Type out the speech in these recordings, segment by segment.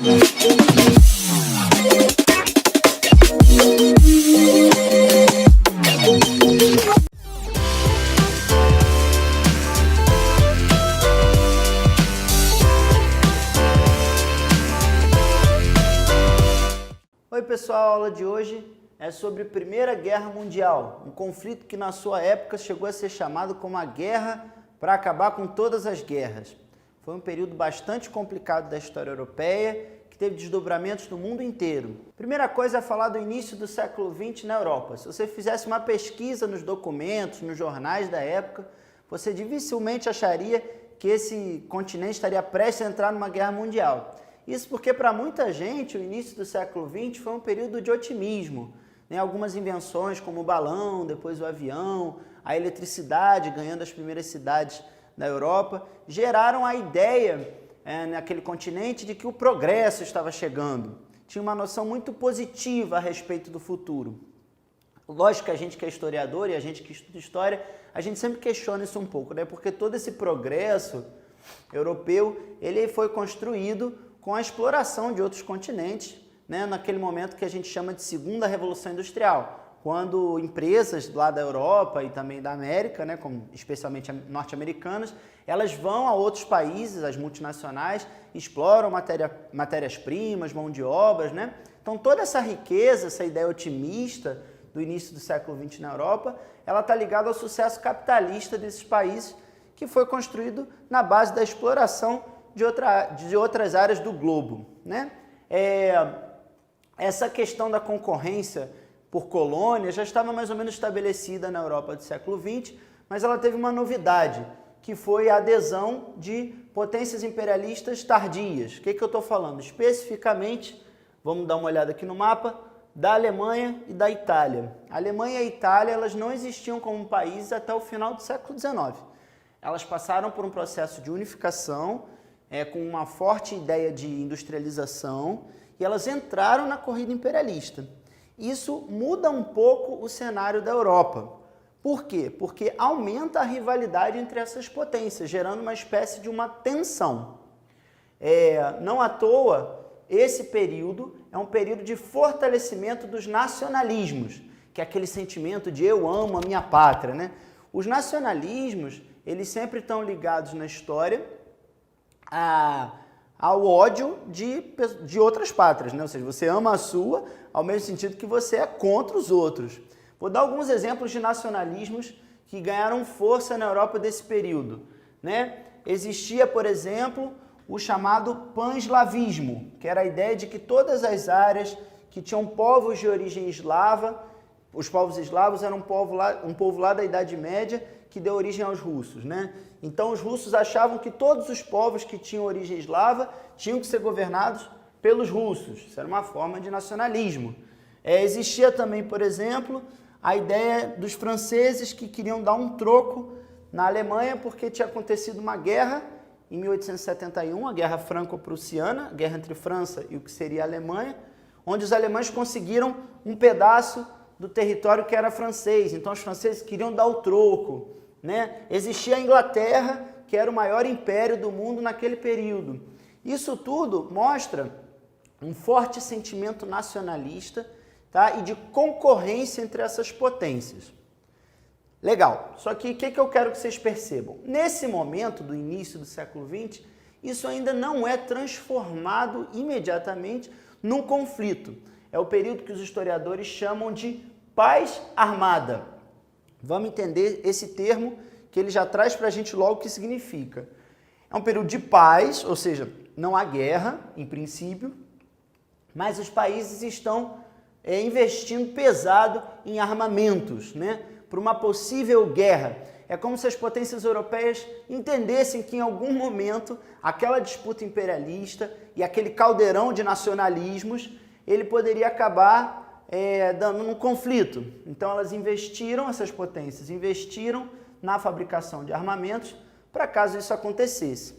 Oi pessoal, a aula de hoje é sobre a Primeira Guerra Mundial, um conflito que na sua época chegou a ser chamado como a Guerra para acabar com todas as guerras. Foi um período bastante complicado da história europeia, que teve desdobramentos no mundo inteiro. Primeira coisa é falar do início do século XX na Europa. Se você fizesse uma pesquisa nos documentos, nos jornais da época, você dificilmente acharia que esse continente estaria prestes a entrar numa guerra mundial. Isso porque para muita gente o início do século XX foi um período de otimismo. Algumas invenções como o balão, depois o avião, a eletricidade ganhando as primeiras cidades da Europa, geraram a ideia naquele continente de que o progresso estava chegando. Tinha uma noção muito positiva a respeito do futuro. Lógico que a gente que é historiador e a gente que estuda história, a gente sempre questiona isso um pouco, porque todo esse progresso europeu ele foi construído com a exploração de outros continentes, naquele momento que a gente chama de Segunda Revolução Industrial, quando empresas lá da Europa e também da América, como especialmente norte-americanas, elas vão a outros países, as multinacionais, exploram matérias-primas, mão de obras. Então toda essa riqueza, essa ideia otimista do início do século XX na Europa, ela está ligada ao sucesso capitalista desses países, que foi construído na base da exploração de outras áreas do globo. Essa questão da concorrência por colônia já estava mais ou menos estabelecida na Europa do século XX, mas ela teve uma novidade, que foi a adesão de potências imperialistas tardias. O que eu estou falando? Especificamente, vamos dar uma olhada aqui no mapa, da Alemanha e da Itália. A Alemanha e a Itália elas não existiam como países até o final do século XIX. Elas passaram por um processo de unificação, com uma forte ideia de industrialização, e elas entraram na corrida imperialista. Isso muda um pouco o cenário da Europa. Por quê? Porque aumenta a rivalidade entre essas potências, gerando uma espécie de uma tensão. Não à toa, esse período é um período de fortalecimento dos nacionalismos, que é aquele sentimento de eu amo a minha pátria. Os nacionalismos, eles sempre estão ligados na história ao ódio de outras pátrias, ou seja, você ama a sua, ao mesmo sentido que você é contra os outros. Vou dar alguns exemplos de nacionalismos que ganharam força na Europa desse período. Existia, por exemplo, o chamado pan-eslavismo, que era a ideia de que todas as áreas que tinham povos de origem eslava, os povos eslavos eram um povo lá da Idade Média, que deu origem aos russos. Então os russos achavam que todos os povos que tinham origem eslava tinham que ser governados pelos russos. Isso era uma forma de nacionalismo. Existia também, por exemplo, a ideia dos franceses que queriam dar um troco na Alemanha porque tinha acontecido uma guerra em 1871, a Guerra Franco-Prussiana, a guerra entre França e o que seria a Alemanha, onde os alemães conseguiram um pedaço do território que era francês. Então os franceses queriam dar o troco. Existia a Inglaterra, que era o maior império do mundo naquele período. Isso tudo mostra um forte sentimento nacionalista, e de concorrência entre essas potências. Legal, só que o que eu quero que vocês percebam? Nesse momento do início do século XX, isso ainda não é transformado imediatamente num conflito. É o período que os historiadores chamam de paz armada. Vamos entender esse termo que ele já traz para a gente logo o que significa. É um período de paz, ou seja, não há guerra, em princípio, mas os países estão investindo pesado em armamentos, para uma possível guerra. É como se as potências europeias entendessem que em algum momento aquela disputa imperialista e aquele caldeirão de nacionalismos, ele poderia acabar dando um conflito. Então elas essas potências investiram na fabricação de armamentos para caso isso acontecesse.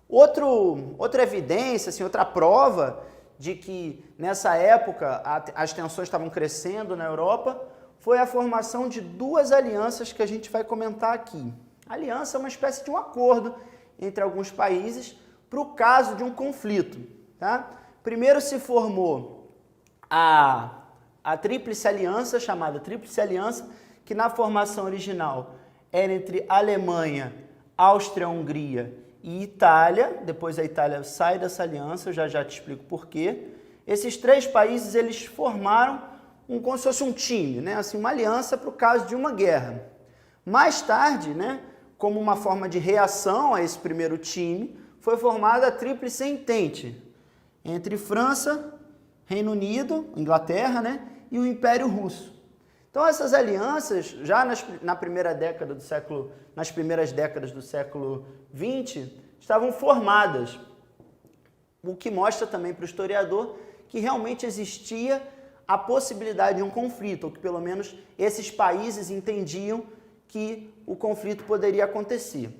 Outra evidência, outra prova de que nessa época as tensões estavam crescendo na Europa foi a formação de duas alianças que a gente vai comentar aqui. A aliança é uma espécie de um acordo entre alguns países para o caso de um conflito. Primeiro se formou a Tríplice Aliança, chamada Tríplice Aliança, que na formação original era entre Alemanha, Áustria-Hungria e Itália. Depois a Itália sai dessa aliança, eu já te explico por quê. Esses três países, eles formaram como se fosse um time, né? Assim, uma aliança para o caso de uma guerra. Mais tarde, né, como uma forma de reação a esse primeiro time, foi formada a Tríplice Entente, entre França, Reino Unido, Inglaterra, né, e o Império Russo. Então essas alianças, já nas primeiras décadas do século XX, estavam formadas, o que mostra também para o historiador que realmente existia a possibilidade de um conflito, ou que pelo menos esses países entendiam que o conflito poderia acontecer.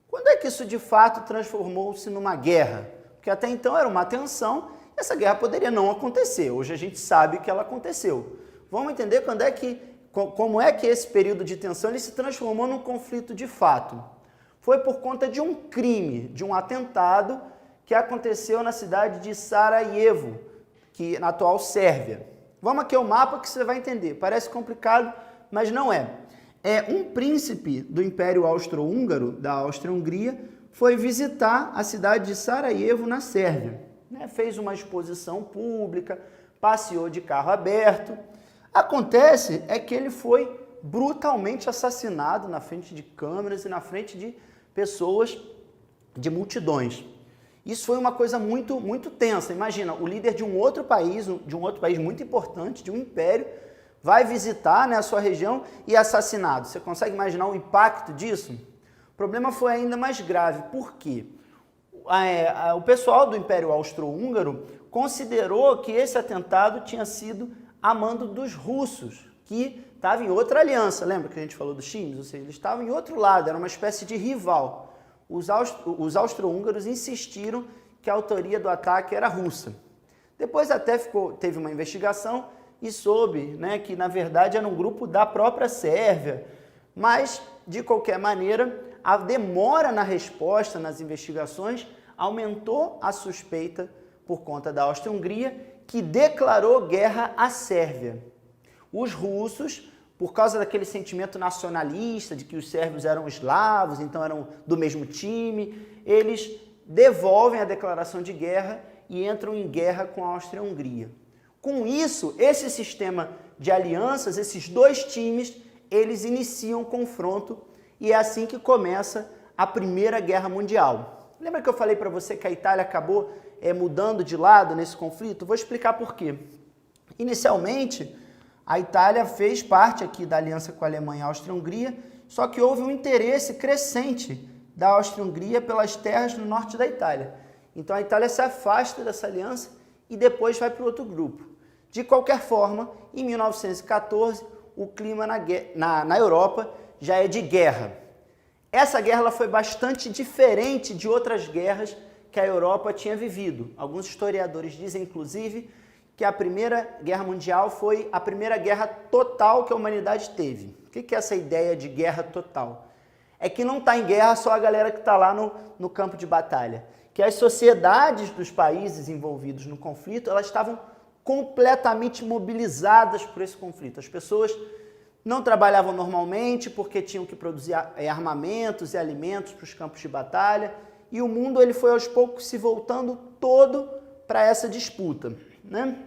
Quando é que isso de fato transformou-se numa guerra? Porque até então era uma tensão, e essa guerra poderia não acontecer. Hoje a gente sabe que ela aconteceu. Vamos entender como é que esse período de tensão ele se transformou num conflito de fato. Foi por conta de um crime, de um atentado que aconteceu na cidade de Sarajevo, na atual Sérvia. Vamos aqui ao mapa que você vai entender. Parece complicado, mas não é. Um príncipe do Império Austro-Húngaro, da Áustria-Hungria, foi visitar a cidade de Sarajevo, na Sérvia. Fez uma exposição pública, passeou de carro aberto. Acontece que ele foi brutalmente assassinado na frente de câmeras e na frente de pessoas, de multidões. Isso foi uma coisa muito, muito tensa. Imagina, o líder de um outro país muito importante, de um império, vai visitar, né, a sua região e é assassinado. Você consegue imaginar o impacto disso? O problema foi ainda mais grave. Por quê? O pessoal do Império Austro-Húngaro considerou que esse atentado tinha sido a mando dos russos, que estavam em outra aliança. Lembra que a gente falou dos times? Ou seja, eles estavam em outro lado, era uma espécie de rival. Os austro-húngaros insistiram que a autoria do ataque era russa. Depois até teve uma investigação e soube, né, que na verdade era um grupo da própria Sérvia, mas de qualquer maneira a demora na resposta nas investigações aumentou a suspeita por conta da Áustria-Hungria, que declarou guerra à Sérvia. Os russos, por causa daquele sentimento nacionalista de que os sérvios eram eslavos, então eram do mesmo time, eles devolvem a declaração de guerra e entram em guerra com a Áustria-Hungria. Com isso, esse sistema de alianças, esses dois times, eles iniciam um confronto e é assim que começa a Primeira Guerra Mundial. Lembra que eu falei para você que a Itália acabou mudando de lado nesse conflito? Vou explicar por quê. Inicialmente, a Itália fez parte aqui da aliança com a Alemanha e a Áustria-Hungria, só que houve um interesse crescente da Áustria-Hungria pelas terras no norte da Itália. Então a Itália se afasta dessa aliança e depois vai para o outro grupo. De qualquer forma, em 1914, o clima na Europa já é de guerra. Essa guerra ela foi bastante diferente de outras guerras que a Europa tinha vivido. Alguns historiadores dizem, inclusive, que a Primeira Guerra Mundial foi a primeira guerra total que a humanidade teve. O que é essa ideia de guerra total? É que não está em guerra só a galera que está lá no campo de batalha. Que as sociedades dos países envolvidos no conflito, elas estavam completamente mobilizadas por esse conflito. As pessoas não trabalhavam normalmente porque tinham que produzir armamentos e alimentos para os campos de batalha. E o mundo ele foi aos poucos se voltando todo para essa disputa, né?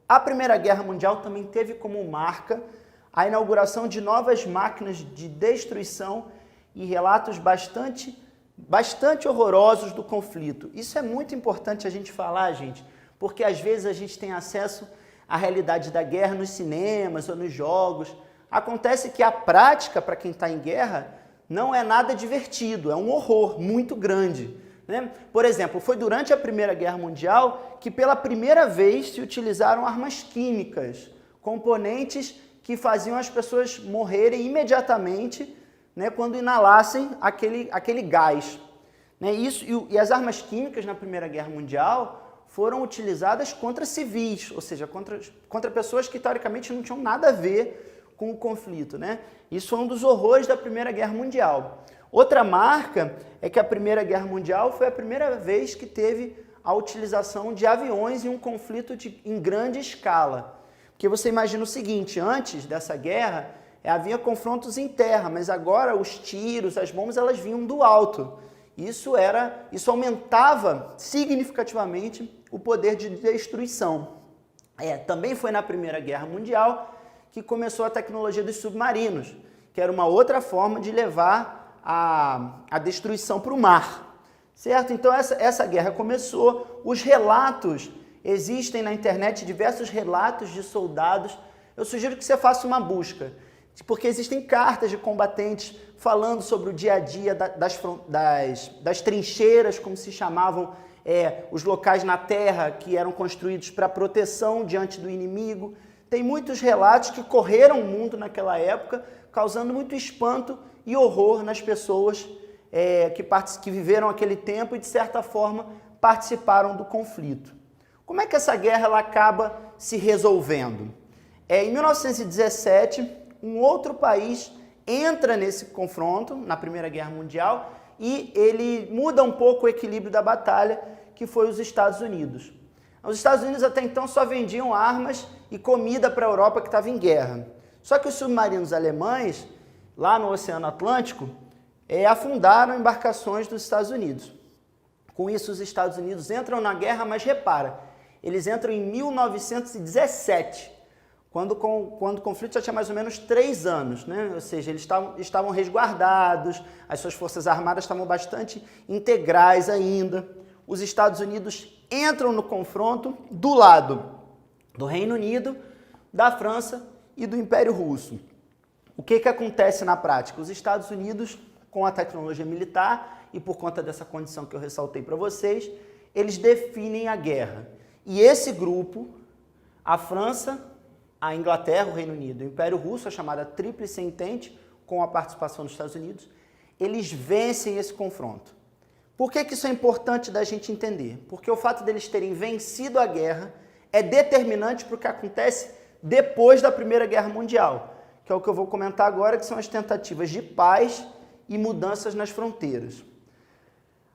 A Primeira Guerra Mundial também teve como marca a inauguração de novas máquinas de destruição e relatos bastante horrorosos do conflito. Isso é muito importante a gente falar, gente, porque às vezes a gente tem acesso à realidade da guerra nos cinemas ou nos jogos. Acontece que a prática, para quem está em guerra, não é nada divertido, é um horror muito grande, né? Por exemplo, foi durante a Primeira Guerra Mundial que pela primeira vez se utilizaram armas químicas, componentes que faziam as pessoas morrerem imediatamente, né, quando inalassem aquele gás, né? E as armas químicas na Primeira Guerra Mundial foram utilizadas contra civis, ou seja, contra pessoas que teoricamente não tinham nada a ver com o conflito, né? Isso foi um dos horrores da Primeira Guerra Mundial. Outra marca é que a Primeira Guerra Mundial foi a primeira vez que teve a utilização de aviões em um conflito em grande escala. Porque você imagina o seguinte, antes dessa guerra, havia confrontos em terra, mas agora os tiros, as bombas, elas vinham do alto. Isso aumentava significativamente o poder de destruição. Também foi na Primeira Guerra Mundial que começou a tecnologia dos submarinos, que era uma outra forma de levar a destruição para o mar, certo? Então essa guerra começou, os relatos, existem na internet diversos relatos de soldados, eu sugiro que você faça uma busca, porque existem cartas de combatentes falando sobre o dia a dia das trincheiras, como se chamavam os locais na terra que eram construídos para proteção diante do inimigo. Tem muitos relatos que correram o mundo naquela época, causando muito espanto e horror nas pessoas que viveram aquele tempo e, de certa forma, participaram do conflito. Como é que essa guerra ela acaba se resolvendo? Em 1917, um outro país entra nesse confronto, na Primeira Guerra Mundial, e ele muda um pouco o equilíbrio da batalha, que foi os Estados Unidos. Os Estados Unidos até então só vendiam armas e comida para a Europa que estava em guerra. Só que os submarinos alemães, lá no Oceano Atlântico, afundaram embarcações dos Estados Unidos. Com isso, os Estados Unidos entram na guerra, mas repara, eles entram em 1917, quando o conflito já tinha mais ou menos 3 anos, né? Ou seja, eles estavam resguardados, as suas forças armadas estavam bastante integrais ainda. Os Estados Unidos entram no confronto do lado do Reino Unido, da França e do Império Russo. O que acontece na prática? Os Estados Unidos, com a tecnologia militar e por conta dessa condição que eu ressaltei para vocês, eles definem a guerra. E esse grupo, a França, a Inglaterra, o Reino Unido, o Império Russo, a chamada Tríplice Entente, com a participação dos Estados Unidos, eles vencem esse confronto. Por que isso é importante da gente entender? Porque o fato deles terem vencido a guerra é determinante para o que acontece depois da Primeira Guerra Mundial, que é o que eu vou comentar agora, que são as tentativas de paz e mudanças nas fronteiras.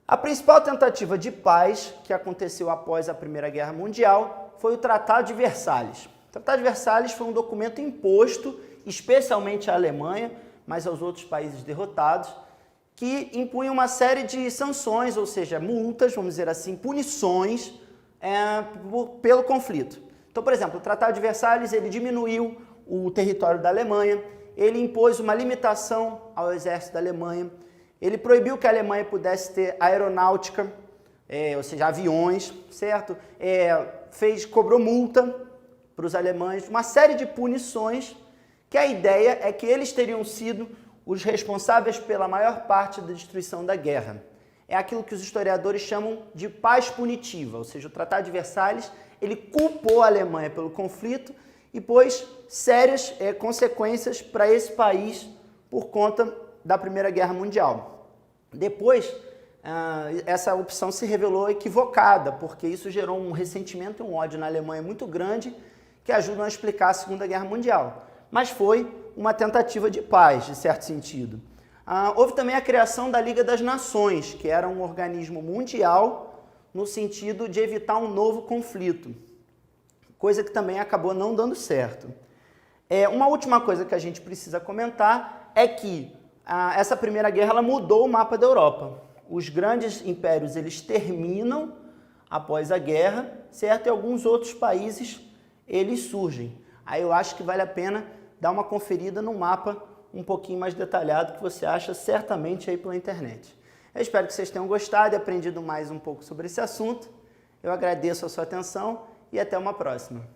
A principal tentativa de paz que aconteceu após a Primeira Guerra Mundial foi o Tratado de Versalhes. O Tratado de Versalhes foi um documento imposto, especialmente à Alemanha, mas aos outros países derrotados, que impunha uma série de sanções, ou seja, multas, vamos dizer assim, punições pelo conflito. Então, por exemplo, o Tratado de Versalhes ele diminuiu o território da Alemanha, ele impôs uma limitação ao exército da Alemanha, ele proibiu que a Alemanha pudesse ter aeronáutica, ou seja, aviões, certo? Cobrou multa para os alemães, uma série de punições, que a ideia é que eles teriam sido os responsáveis pela maior parte da destruição da guerra. É aquilo que os historiadores chamam de paz punitiva, ou seja, o Tratado de Versalhes, ele culpou a Alemanha pelo conflito e pôs sérias consequências para esse país por conta da Primeira Guerra Mundial. Depois, essa opção se revelou equivocada, porque isso gerou um ressentimento e um ódio na Alemanha muito grande, que ajudam a explicar a Segunda Guerra Mundial. Mas foi uma tentativa de paz, de certo sentido. Houve também a criação da Liga das Nações, que era um organismo mundial no sentido de evitar um novo conflito, coisa que também acabou não dando certo. Uma última coisa que a gente precisa comentar é que essa Primeira Guerra ela mudou o mapa da Europa. Os grandes impérios eles terminam após a guerra, certo? E alguns outros países eles surgem. Aí eu acho que vale a pena dar uma conferida no mapa um pouquinho mais detalhado que você acha certamente aí pela internet. Eu espero que vocês tenham gostado e aprendido mais um pouco sobre esse assunto. Eu agradeço a sua atenção e até uma próxima.